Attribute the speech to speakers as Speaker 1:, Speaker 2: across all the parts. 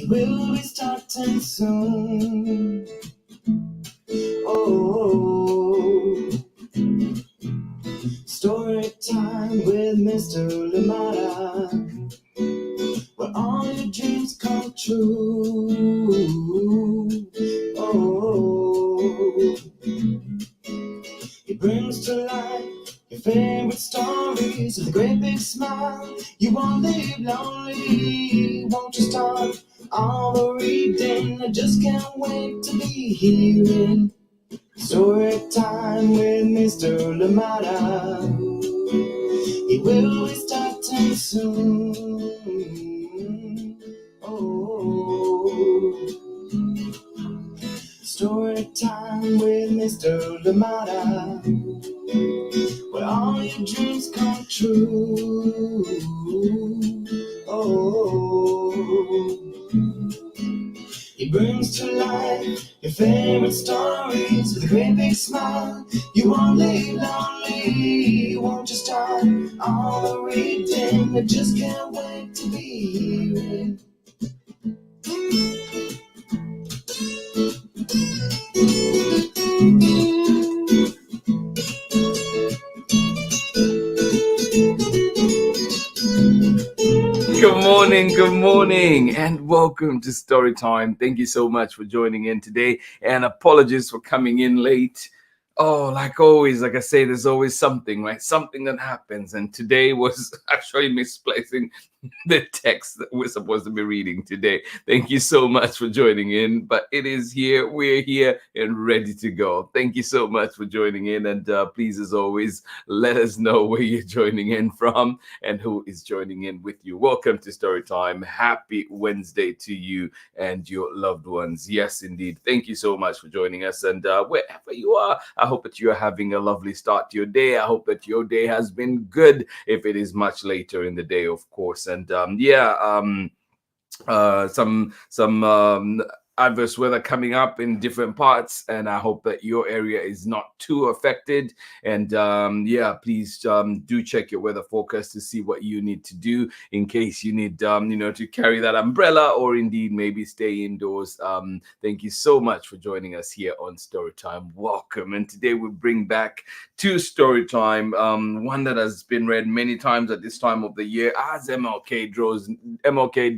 Speaker 1: will be starting soon. Oh, story time with Mr. Limata, where all your dreams come true. Oh, he brings to life your favorite stories with a great big smile. You won't live lonely, won't you start all the reading? I just can't wait to be hearing story time with Mr. Limata. He will be starting soon. Oh, story time with Mr. Limata, where all your dreams come true. Oh, he brings to life your favorite stories with a great big smile. You won't live lonely, won't you start all the reading? I just can't wait to be hearing. Good morning, and welcome to Storytime. Thank you so much for joining in today, and apologies for coming in late. Oh, like always, like I say, there's always something, right? Something that happens, and today was actually misplacing the text that we're supposed to be reading today. Thank you so much for joining in, but it is here. We're here and ready to go. Thank you so much for joining in, and please, as always, let us know where you're joining in from and who is joining in with you. Welcome to Storytime. Happy Wednesday to you and your loved ones. Yes, indeed. Thank you so much for joining us, and wherever you are, I hope that you are having a lovely start to your day. I hope that your day has been good, if it is much later in the day, of course. And some adverse weather coming up in different parts, and I hope that your area is not too affected. And please do check your weather forecast to see what you need to do in case you need to carry that umbrella, or indeed maybe stay indoors. Thank you so much for joining us here on Storytime. Welcome. And today we bring back two Storytime, one that has been read many times at this time of the year as MLK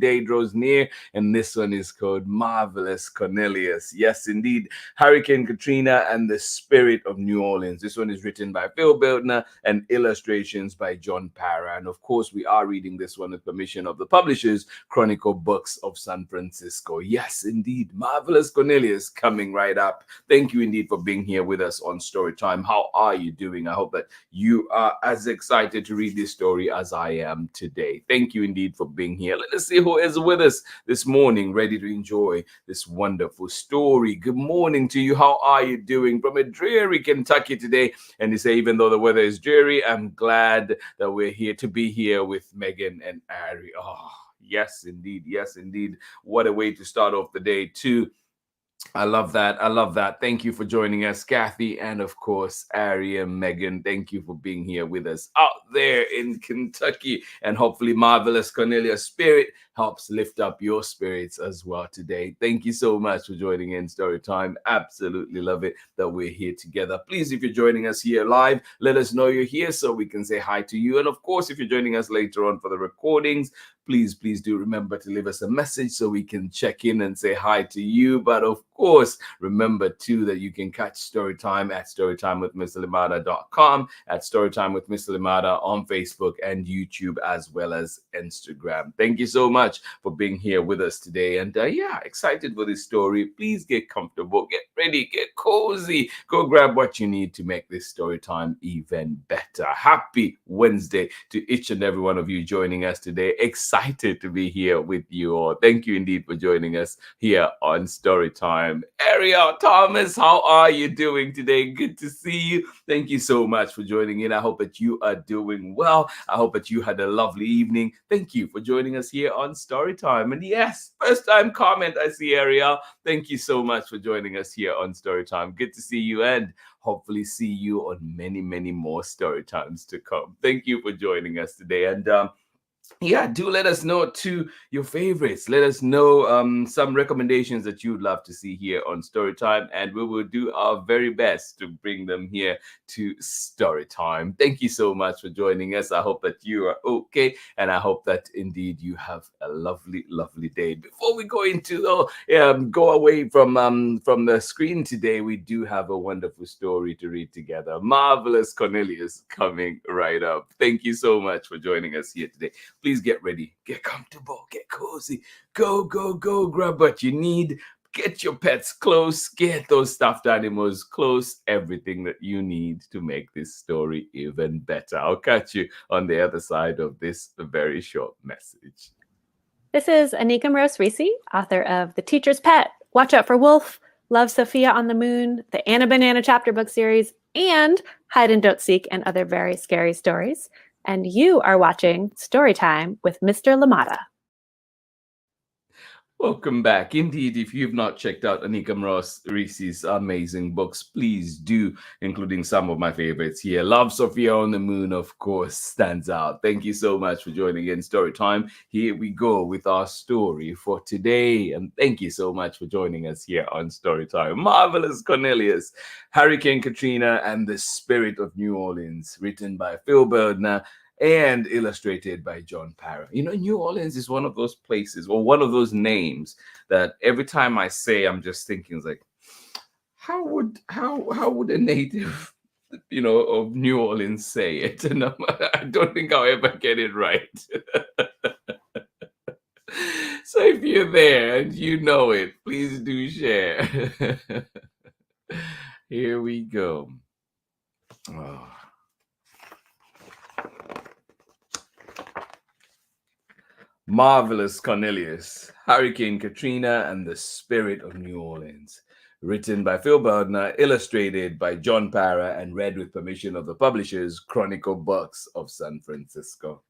Speaker 1: Day draws near, and this one is called Marvelous Cornelius. Yes, indeed. Hurricane Katrina and the Spirit of New Orleans. This one is written by Phil Bildner and illustrations by John Parra. And of course, we are reading this one with permission of the publishers, Chronicle Books of San Francisco. Yes, indeed. Marvelous Cornelius coming right up. Thank you indeed for being here with us on Storytime. How are you doing? I hope that you are as excited to read this story as I am today. Thank you indeed for being here. Let us see who is with us this morning, ready to enjoy this wonderful story. Good morning to you. How are you doing? From a dreary Kentucky today. And you say, even though the weather is dreary, I'm glad that we're here to be here with Megan and Ari. Oh, yes, indeed. Yes, indeed. What a way to start off the day, too. I love that. I love that. Thank you for joining us, Kathy, and of course, Ari and Megan. Thank you for being here with us out there in Kentucky. And hopefully, Marvelous Cornelius' spirit helps lift up your spirits as well today. Thank you so much for joining in Storytime. Absolutely love it that we're here together. Please, if you're joining us here live, let us know you're here so we can say hi to you. And of course, if you're joining us later on for the recordings, please do remember to leave us a message so we can check in and say hi to you. But of course, remember too that you can catch Storytime at storytimewithmrlimata.com, at Storytime with Mr. Limata on Facebook and YouTube, as well as Instagram. Thank you so much for being here with us today. And excited for this story. Please get comfortable, get ready, get cozy. Go grab what you need to make this Storytime even better. Happy Wednesday to each and every one of you joining us today. Excited to be here with you all. Thank you indeed for joining us here on Storytime. Ariel Thomas, how are you doing today? Good to see you. Thank you so much for joining in. I hope that you are doing well. I hope that you had a lovely evening. Thank you for joining us here on Storytime. And yes, first time comment, I see Ariel. Thank you so much for joining us here on Storytime. Good to see you, and hopefully see you on many, many more Storytimes to come. Thank you for joining us today. And yeah, do let us know too your favorites. Let us know some recommendations that you'd love to see here on Storytime, and we will do our very best to bring them here to Storytime. Thank you so much for joining us. I hope that you are okay, and I hope that indeed you have a lovely, lovely day. Before we go into go away from the screen today, we do have a wonderful story to read together. Marvelous Cornelius coming right up. Thank you so much for joining us here today. Please get ready, get comfortable, get cozy, go, go, go, grab what you need, get your pets close, get those stuffed animals close, everything that you need to make this story even better. I'll catch you on the other side of this very short message.
Speaker 2: This is Anika Morose-Reese, author of The Teacher's Pet, Watch Out for Wolf, Love Sophia on the Moon, the Anna Banana chapter book series, and Hide and Don't Seek and other very scary stories. And you are watching Storytime with Mr. Limata.
Speaker 1: Welcome back. Indeed, if you've not checked out Anika Morose-Reese's amazing books, please do, including some of my favorites here. Love Sophia on the Moon, of course, stands out. Thank you so much for joining in Storytime. Here we go with our story for today. And thank you so much for joining us here on Storytime. Marvelous Cornelius, Hurricane Katrina and the Spirit of New Orleans, written by Phil Bildner and illustrated by John Parra. You know, New Orleans is one of those places or one of those names that every time I say, I'm just thinking, like, how would a native, of New Orleans say it? And I don't think I'll ever get it right. So if you're there and you know it, please do share. Here we go. Oh. Marvelous Cornelius, Hurricane Katrina and the Spirit of New Orleans. Written by Phil Bildner, illustrated by John Parra, and read with permission of the publishers, Chronicle Books of San Francisco.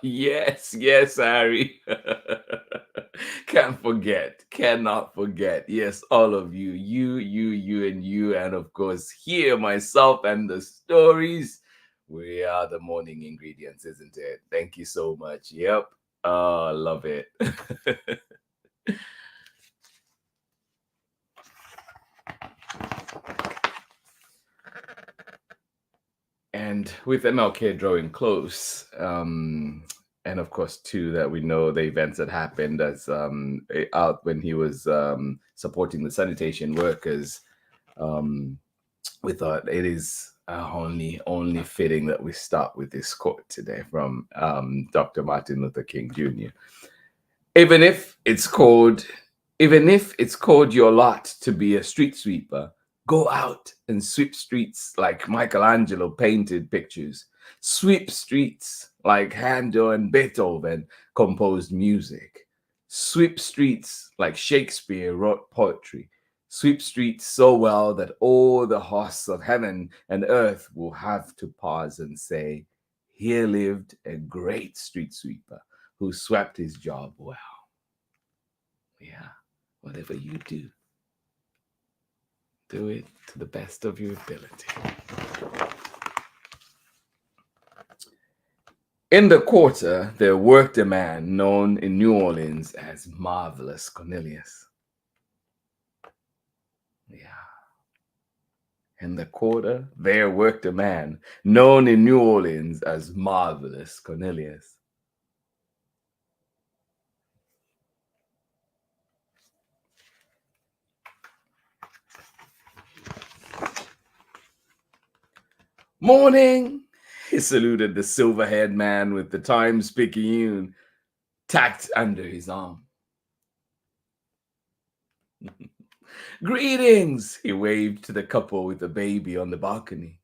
Speaker 1: Yes, Harry. Cannot forget. Yes, all of you, and of course, here, myself and the stories. We are the morning ingredients, isn't it? Thank you so much. Yep. Oh, I love it. And with MLK drawing close, and of course, too, that we know the events that happened as out when he was supporting the sanitation workers, we thought it is only fitting that we start with this quote today from Dr. Martin Luther King Jr. Even if it's called your lot to be a street sweeper, go out and sweep streets like Michelangelo painted pictures. Sweep streets like Handel and Beethoven composed music. Sweep streets like Shakespeare wrote poetry. Sweep streets so well that all the hosts of heaven and earth will have to pause and say, here lived a great street sweeper who swept his job well. Yeah, whatever you do, do it to the best of your ability. In the quarter, there worked a man known in New Orleans as Marvelous Cornelius. Yeah. In the quarter, there worked a man known in New Orleans as Marvelous Cornelius. Morning, he saluted the silver-haired man with the Times-Picayune tacked under his arm. Greetings, he waved to the couple with the baby on the balcony.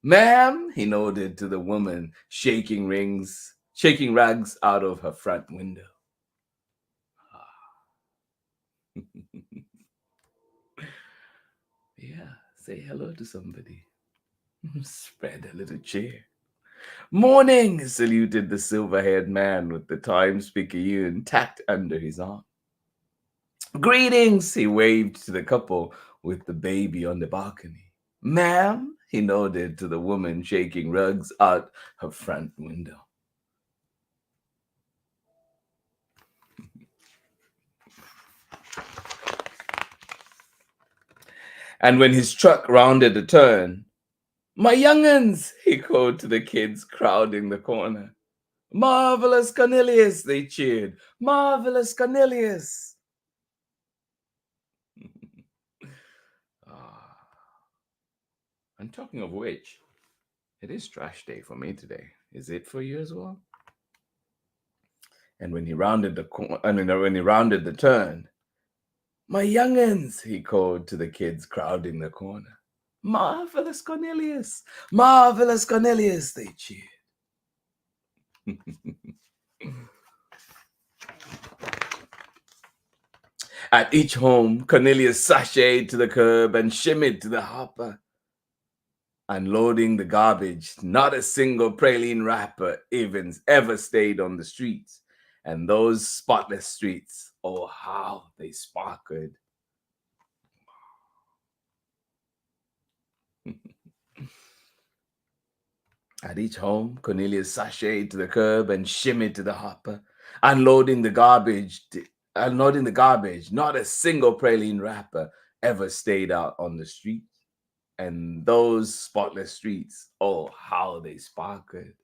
Speaker 1: Ma'am, he nodded to the woman shaking rags out of her front window. Yeah, say hello to somebody. Spread a little cheer. Morning, saluted the silver-haired man with the Times-Picayune tacked under his arm. Greetings, he waved to the couple with the baby on the balcony. Ma'am, he nodded to the woman shaking rugs out her front window. And when his truck rounded the turn, "My young'uns," he called to the kids crowding the corner. "Marvelous Cornelius," they cheered. "Marvelous Cornelius." And talking of which, it is trash day for me today. Is it for you as well? And when he rounded the turn, "My young'uns," he called to the kids crowding the corner. "Marvelous Cornelius! Marvelous Cornelius!" they cheered. At each home, Cornelius sashayed to the curb and shimmied to the hopper. Unloading the garbage, not a single praline wrapper even ever stayed on the streets. And those spotless streets, oh, how they sparkled. At each home, Cornelius sashayed to the curb and shimmied to the hopper, unloading the garbage, not a single praline wrapper ever stayed out on the street. And those spotless streets, oh, how they sparkled.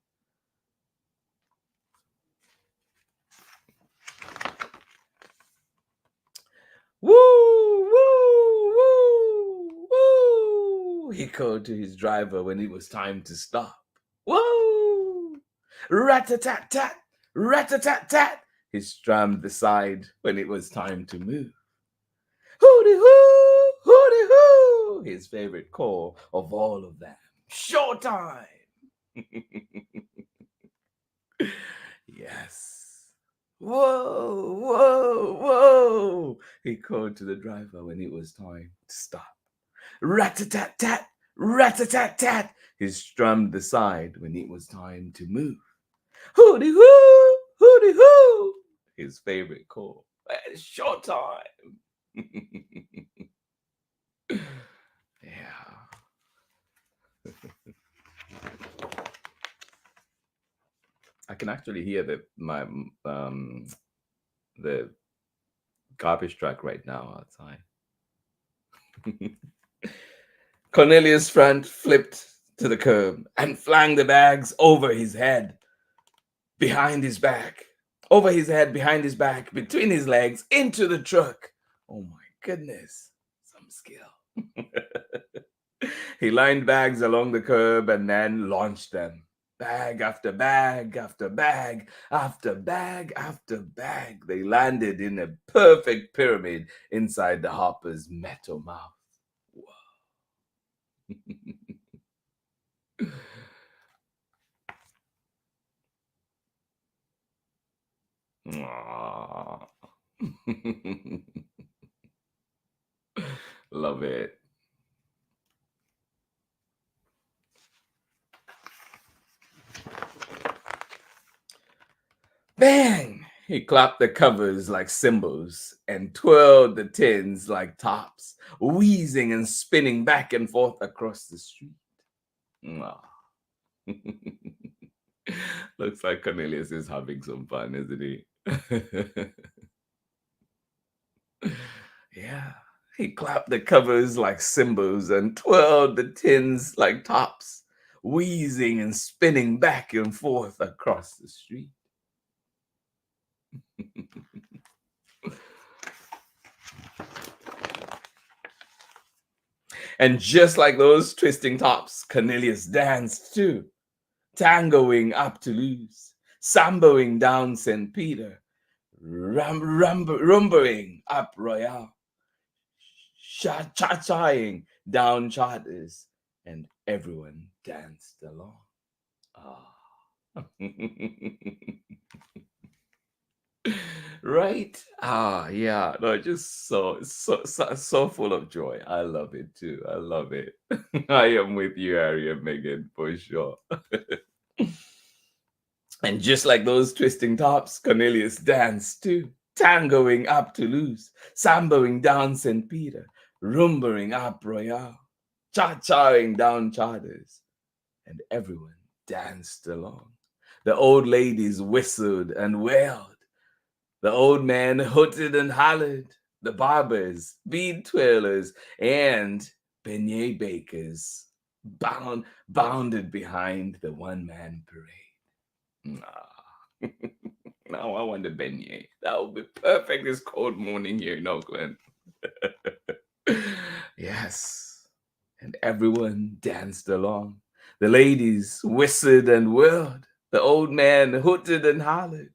Speaker 1: "Woo, woo, woo, woo," he called to his driver when it was time to stop. "Woo! Rat-a-tat-tat, rat-a-tat-tat," he strummed the side when it was time to move. "Hooty-hoo, hooty-hoo," his favorite call of all of them. "Showtime!" Yes. "Whoa, whoa, whoa," he called to the driver when it was time to stop. "Rat-a-tat-tat, rat-a-tat-tat," he strummed the side when it was time to move. "Hooty-hoo, hooty-hoo," his favorite call. "It's showtime." Yeah. I can actually hear the garbage truck right now outside. Cornelius' front flipped to the curb and flung the bags over his head, behind his back, between his legs, into the truck. Oh my goodness, some skill. He lined bags along the curb and then launched them. Bag after bag after bag after bag after bag. They landed in a perfect pyramid inside the hopper's metal mouth. Whoa. Love it. Bang! He clapped the covers like cymbals and twirled the tins like tops, wheezing and spinning back and forth across the street. Looks like Cornelius is having some fun, isn't he? Yeah. He clapped the covers like cymbals and twirled the tins like tops, wheezing and spinning back and forth across the street. And just like those twisting tops, Cornelius danced too, tangoing up Toulouse, samboing down St. Peter, rumbering up Royale, sashaying down Charters, and everyone danced along. Right? Yeah. No, just so full of joy. I love it too. I love it. I am with you, Harry and Megan, for sure. And just like those twisting tops, Cornelius danced too, tangoing up Toulouse, samboing down St. Peter, rumbering up Royale, cha-chaing down charters, and everyone danced along. The old ladies whistled and wailed. The old man hooted and hollered. The barbers, bead twirlers, and beignet bakers bounded behind the one-man parade. Ah. Now I want a beignet. That would be perfect this cold morning here in Oakland. Yes, and everyone danced along. The ladies whistled and whirled. The old man hooted and hollered.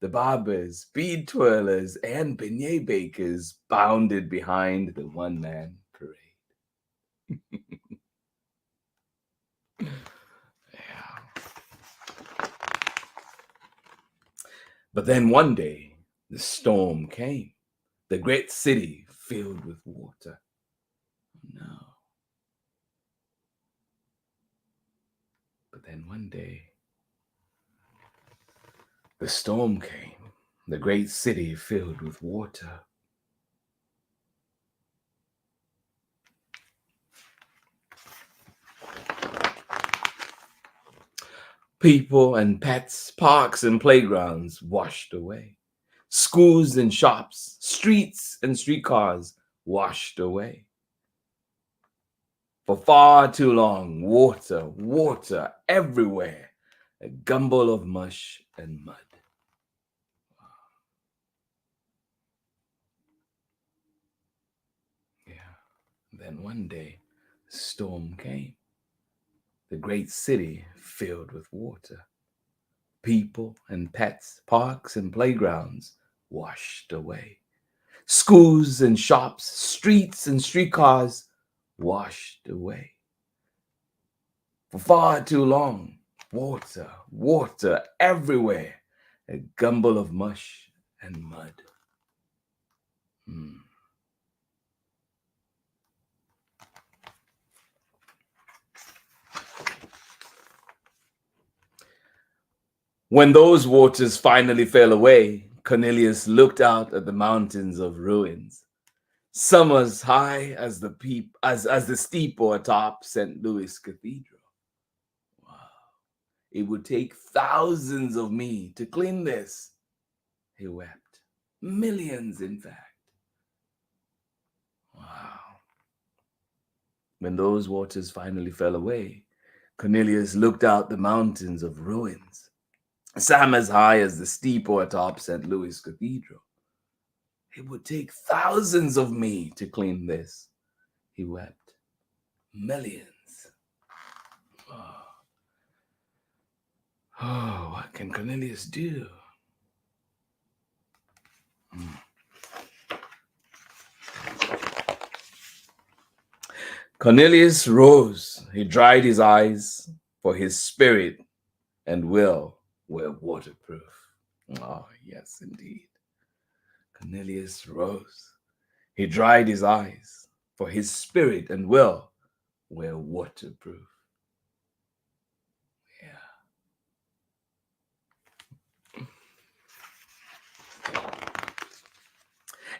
Speaker 1: The barbers, bead twirlers, and beignet bakers bounded behind the one-man parade. Yeah. But then one day, the storm came. The great city filled with water. No. But then one day, the storm came. The great city filled with water. People and pets, parks and playgrounds washed away. Schools and shops, streets and streetcars washed away. For far too long, water, water everywhere, a gumble of mush and mud. Yeah. Then one day, a storm came. The great city filled with water. People and pets, parks and playgrounds washed away. Schools and shops, streets and streetcars washed away. For far too long, water, water everywhere, a gumble of mush and mud. When those waters finally fell away, Cornelius looked out at the mountains of ruins. Some as high as the steeple atop St. Louis Cathedral. Wow. It would take thousands of me to clean this, he wept. Millions, in fact. Wow. When those waters finally fell away, Cornelius looked out the mountains of ruins, some as high as the steeple atop St. Louis Cathedral. It would take thousands of me to clean this, he wept. Millions. Oh, what can Cornelius do? Cornelius rose. He dried his eyes, for his spirit and will were waterproof. Oh, yes, indeed. Cornelius rose. He dried his eyes, for his spirit and will were waterproof. Yeah.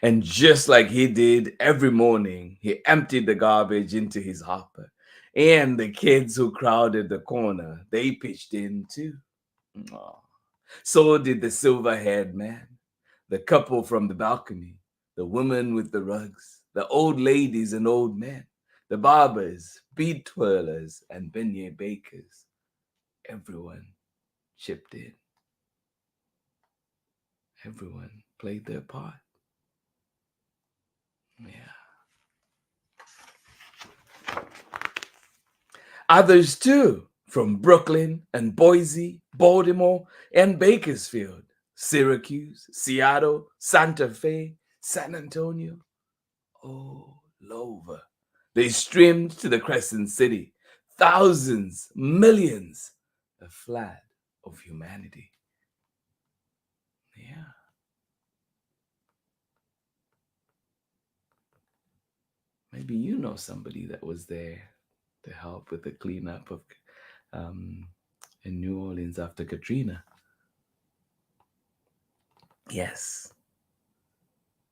Speaker 1: And just like he did every morning, he emptied the garbage into his hopper. And the kids who crowded the corner, they pitched in too. Oh. So did the silver-haired man, the couple from the balcony, the woman with the rugs, the old ladies and old men, the barbers, bead twirlers, and beignet bakers. Everyone chipped in. Everyone played their part. Yeah. Others too, from Brooklyn and Boise, Baltimore, and Bakersfield, Syracuse, Seattle, Santa Fe, San Antonio, all over. They streamed to the Crescent City, thousands, millions, the flag of humanity. Yeah. Maybe you know somebody that was there to help with the cleanup of in New Orleans after Katrina. Yes.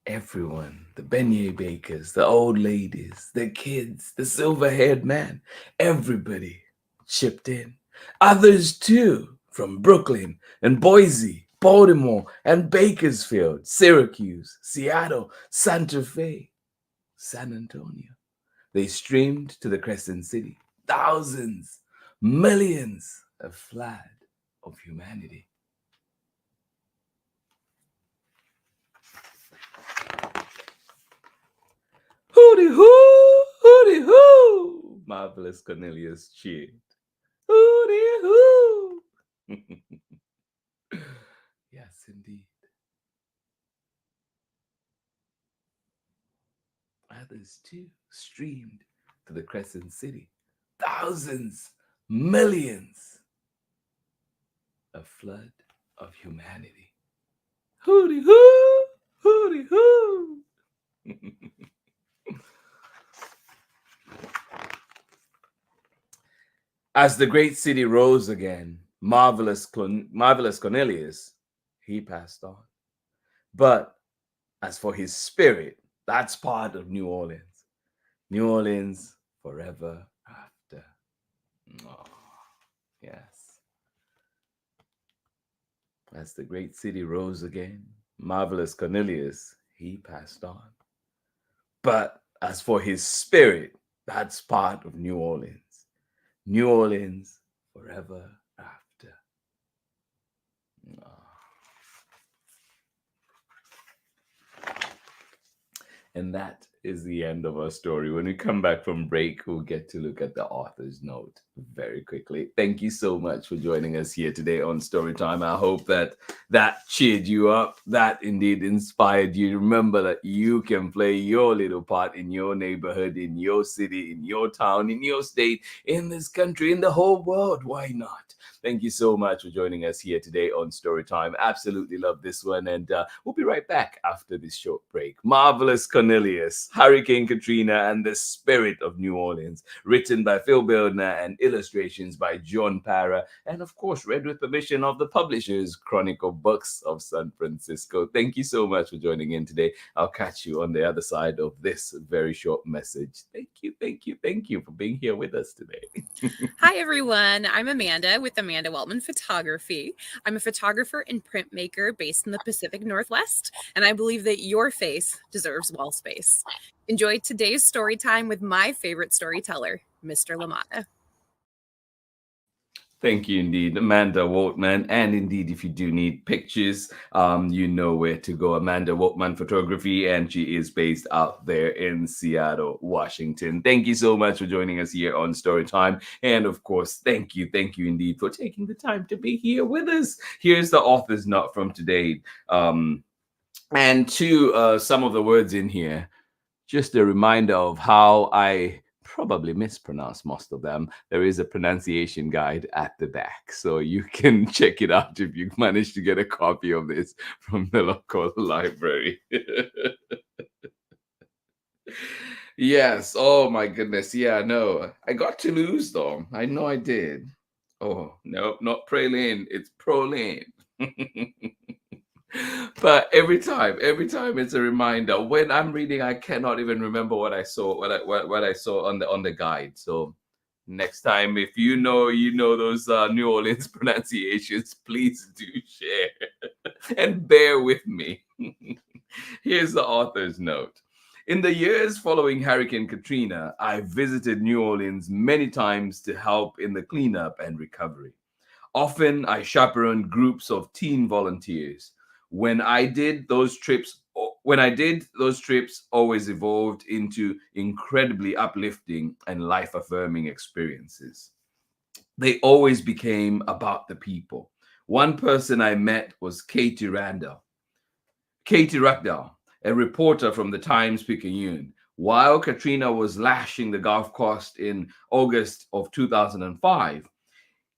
Speaker 1: Everyone, the beignet bakers, the old ladies, the kids, the silver-haired man, everybody chipped in. Others too, from Brooklyn and Boise, Baltimore and Bakersfield, Syracuse, Seattle, Santa Fe, San Antonio. They streamed to the Crescent City. Thousands, millions, a flood of humanity. Hooty hoo, hooty hoo, marvelous Cornelius cheered. Hooty hoo. Yes, indeed. Others too streamed to the Crescent City. Thousands, millions, a flood of humanity. Hooty hoo, hooty hoo. As the great city rose again, marvelous Cornelius, he passed on. But as for his spirit, that's part of New Orleans. New Orleans forever after. Oh, yes. As the great city rose again, marvelous Cornelius, he passed on. But as for his spirit, that's part of New Orleans. New Orleans forever after. Oh. And that is the end of our story. When we come back from break, we'll get to look at the author's note very quickly. Thank you so much for joining us here today on Storytime. I hope that cheered you up, that indeed inspired you. Remember that you can play your little part in your neighborhood, in your city, in your town, in your state, in this country, in the whole world. Why not? Thank you so much for joining us here today on Storytime. Absolutely love this one. And we'll be right back after this short break. Marvelous Cornelius, Hurricane Katrina, and the Spirit of New Orleans. Written by Phil Bildner and illustrations by John Parra. And of course, read with permission of the publishers, Chronicle Books of San Francisco. Thank you so much for joining in today. I'll catch you on the other side of this very short message. Thank you for being here with us today.
Speaker 3: Hi, everyone. I'm Amanda with Amanda Weltman Photography. I'm a photographer and printmaker based in the Pacific Northwest, and I believe that your face deserves wall space. Enjoy today's story time with my favorite storyteller, Mr. Limata.
Speaker 1: Thank you indeed, Amanda Waltman. And indeed, if you do need pictures, you know where to go. Amanda Waltman Photography, and she is based out there in Seattle, Washington. Thank you so much for joining us here on Storytime. And of course, thank you indeed for taking the time to be here with us. Here's the author's note from today. And to some of the words in here, just a reminder of how I probably mispronounced most of them. There is a pronunciation guide at the back, so you can check it out if you manage to get a copy of this from the local library. Yes. Oh my goodness. Yeah, no. I got to lose though. I know I did. Oh, no, not praline. It's proline. But every time it's a reminder. When I'm reading, I cannot even remember what I saw, what I saw on the guide. So next time, if you know those New Orleans pronunciations, please do share and bear with me. Here's the author's note. In the years following Hurricane Katrina, I visited New Orleans many times to help in the cleanup and recovery. Often, I chaperoned groups of teen volunteers. When I did those trips, always evolved into incredibly uplifting and life-affirming experiences. They always became about the people. One person I met was Katie Randall, a reporter from the Times-Picayune. While Katrina was lashing the Gulf Coast in August of 2005,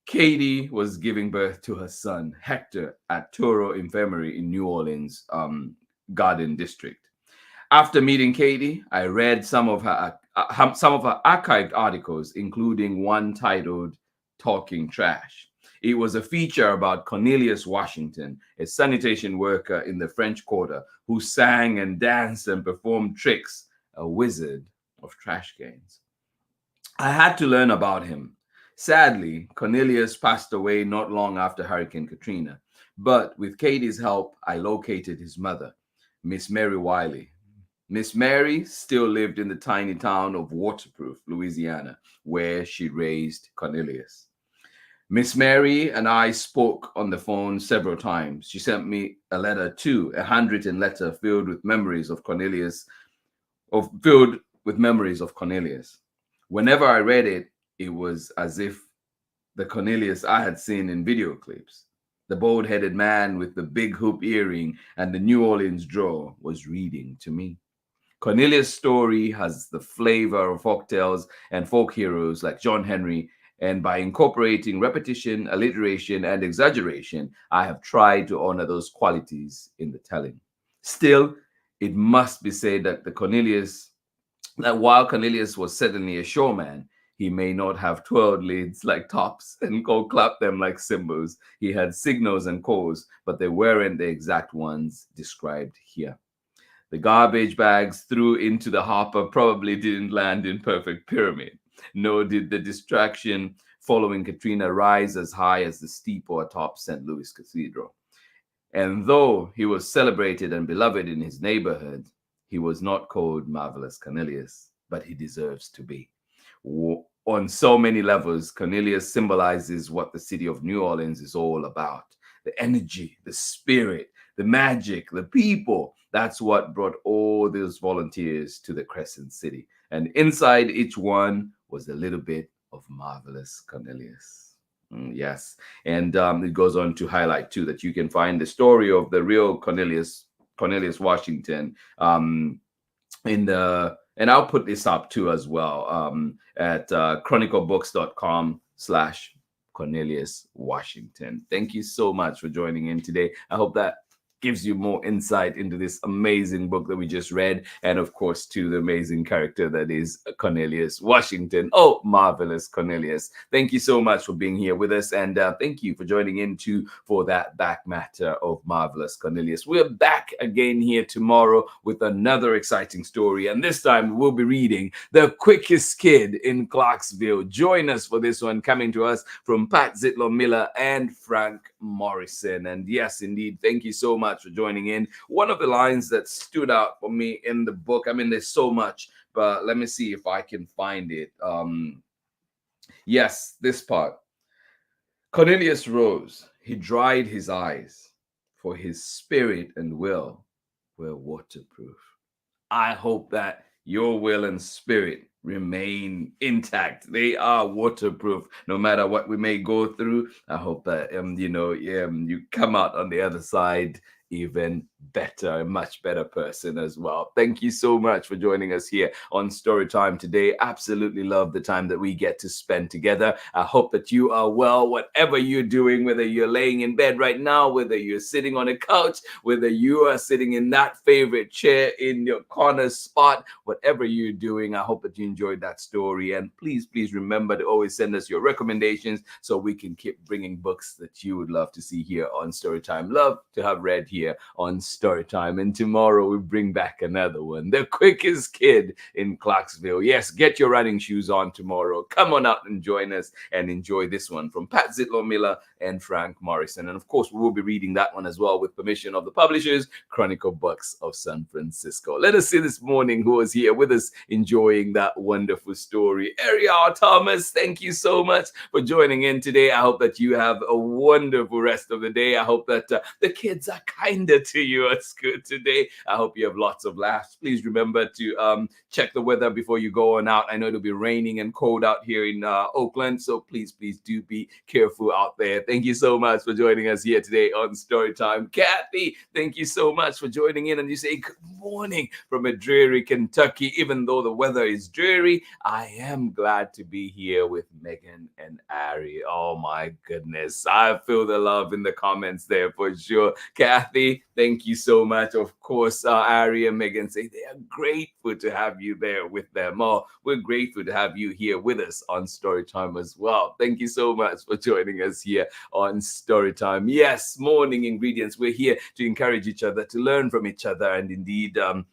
Speaker 1: Katie was giving birth to her son, Hector, at Toro Infirmary in New Orleans, Garden District. After meeting Katie, I read some of her archived articles, including one titled Talking Trash. It was a feature about Cornelius Washington, a sanitation worker in the French Quarter who sang and danced and performed tricks, a wizard of trash cans. I had to learn about him. Sadly, Cornelius passed away not long after Hurricane Katrina, but with Katie's help, I located his mother, Miss Mary Wiley. Miss Mary still lived in the tiny town of Waterproof, Louisiana, where she raised Cornelius. Miss Mary and I spoke on the phone several times. She sent me a letter too, a handwritten letter filled with memories of Cornelius. Whenever I read it, it was as if the Cornelius I had seen in video clips. The bald-headed man with the big hoop earring and the New Orleans drawl was reading to me. Cornelius' story has the flavor of folktales and folk heroes like John Henry, and by incorporating repetition, alliteration, and exaggeration, I have tried to honor those qualities in the telling. Still, it must be said that while Cornelius was certainly a showman, he may not have twirled lids like tops and clapped them like cymbals. He had signals and calls, but they weren't the exact ones described here. The garbage bags threw into the hopper probably didn't land in perfect pyramid, nor did the distraction following Katrina rise as high as the steeple atop St. Louis Cathedral. And though he was celebrated and beloved in his neighborhood, he was not called Marvelous Cornelius, but he deserves to be. On so many levels, Cornelius symbolizes what the city of New Orleans is all about. The energy, the spirit, the magic, the people. That's what brought all those volunteers to the Crescent City. And inside each one was a little bit of Marvelous Cornelius. Yes. And it goes on to highlight, too, that you can find the story of the real Cornelius Washington and I'll put this up too as well at chroniclebooks.com/Cornelius Washington. Thank you so much for joining in today. I hope that gives you more insight into this amazing book that we just read, and of course to the amazing character that is Cornelius Washington. Oh, marvelous Cornelius. Thank you so much for being here with us, and thank you for joining in too for that back matter of Marvelous Cornelius. We're back again here tomorrow with another exciting story, and this time we'll be reading The Quickest Kid in Clarksville. Join us for this one, coming to us from Pat Zitlow Miller and Frank Morrison. And yes, indeed, thank you so much for joining in. One of the lines that stood out for me in the book, I mean, there's so much, but let me see if I can find it. Yes, this part. Cornelius rose. He dried his eyes, for his spirit and will were waterproof. I hope that your will and spirit remain intact. They are waterproof no matter what we may go through. I hope that you come out on the other side even better, a much better person as well. Thank you so much for joining us here on Storytime today. Absolutely love the time that we get to spend together. I hope that you are well, whatever you're doing, whether you're laying in bed right now, whether you're sitting on a couch, whether you are sitting in that favorite chair in your corner spot, whatever you're doing, I hope that you enjoyed that story. And please remember to always send us your recommendations so we can keep bringing books that you would love to see here on Storytime. Love to have read here on Storytime. And tomorrow we bring back another one, The Quickest Kid in Clarksville. Yes, get your running shoes on tomorrow. Come on out and join us and enjoy this one from Pat Zitlow Miller and Frank Morrison. And of course, we will be reading that one as well with permission of the publishers, Chronicle Books of San Francisco. Let us see this morning who was here with us enjoying that wonderful story. Ariel Thomas, thank you so much for joining in today. I hope that you have a wonderful rest of the day. I hope that the kids are kinder to you at school today. I hope you have lots of laughs. Please remember to check the weather before you go on out. I know it'll be raining and cold out here in Oakland, so please do be careful out there. Thank you so much for joining us here today on Storytime. Kathy, thank you so much for joining in. And you say good morning from a dreary Kentucky, even though the weather is dreary. dreary, I am glad to be here with Megan and Ari. Oh my goodness. I feel the love in the comments there for sure. Kathy, thank you so much. Of course, Ari and Megan say they are grateful to have you there with them. Oh, we're grateful to have you here with us on Storytime as well. Thank you so much for joining us here on Storytime. Yes, morning ingredients. We're here to encourage each other, to learn from each other, and indeed, to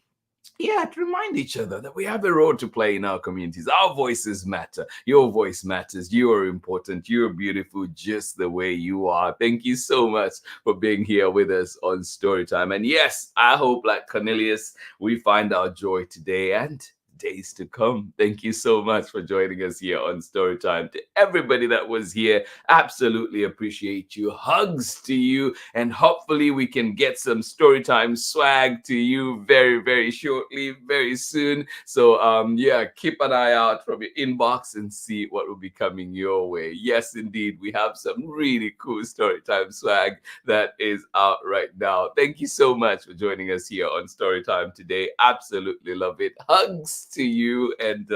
Speaker 1: remind each other that we have a role to play in our communities. Our voices matter. Your voice matters. You are important. You're beautiful just the way you are. Thank you so much for being here with us on Storytime. And yes, I hope, like Cornelius, we find our joy today and days to come. Thank you so much for joining us here on Storytime. To everybody that was here, absolutely appreciate you. Hugs to you, and hopefully we can get some Storytime swag to you very, very shortly, very soon. So keep an eye out from your inbox and see what will be coming your way. Yes, indeed, we have some really cool Storytime swag that is out right now. Thank you so much for joining us here on Storytime today. Absolutely love it. Hugs to you, and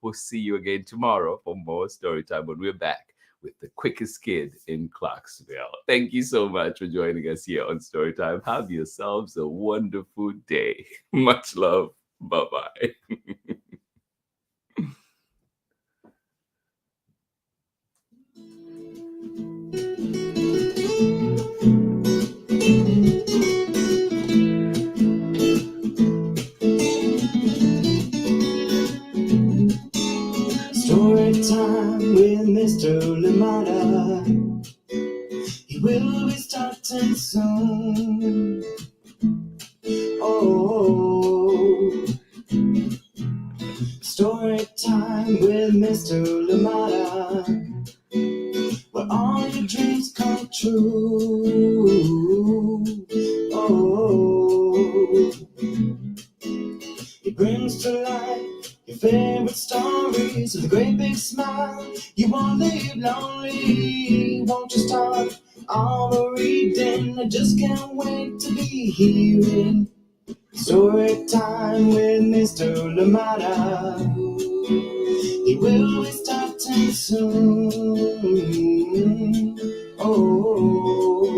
Speaker 1: we'll see you again tomorrow for more Storytime when we're back with the quickest kid in Clarksville. Thank you so much for joining us here on Storytime. Have yourselves a wonderful day. Much love. Bye-bye.
Speaker 4: Storytime with Mr. Limata. He will be starting soon. Oh, Storytime with Mr. Limata, where all your dreams come true. Oh, he brings to life your favorite stories with a great big smile. You won't live lonely, won't you start all the reading? I just can't wait to be hearing Storytime with Mr. Limata. He will be starting soon. Oh,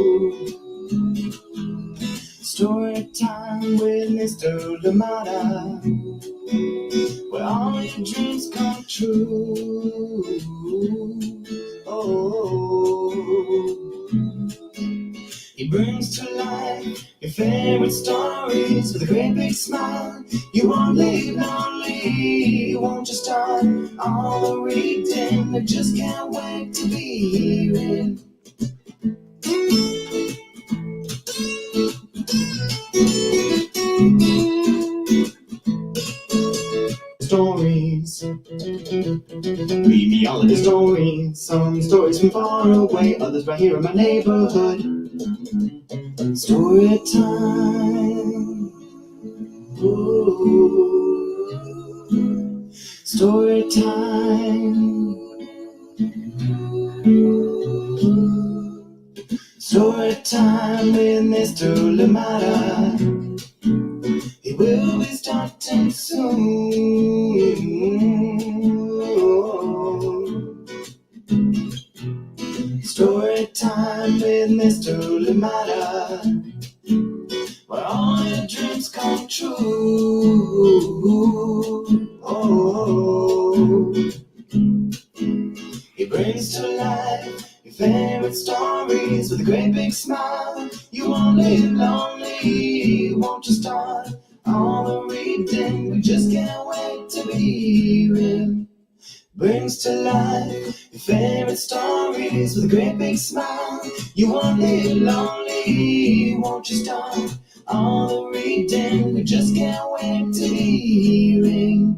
Speaker 4: Storytime with Mr. Limata, where all your dreams come true. Oh, he brings to life your favorite stories with a great big smile. You won't live lonely, won't you start all the reading? I just can't wait to be hearing stories. Read me all of the stories. Some stories from far away, others right here in my neighborhood. Story time. Ooh. Story time. Story time with Mr. Limata. He will be starting soon. Story time with Mr. Limata, where all your dreams come true. Oh, he brings to life your favorite stories with a great big smile. You won't live lonely, won't you start all the reading? We just can't wait to be hearing. Brings to life your favorite stories with a great big smile. You won't live lonely, won't you start all the reading? We just can't wait to be hearing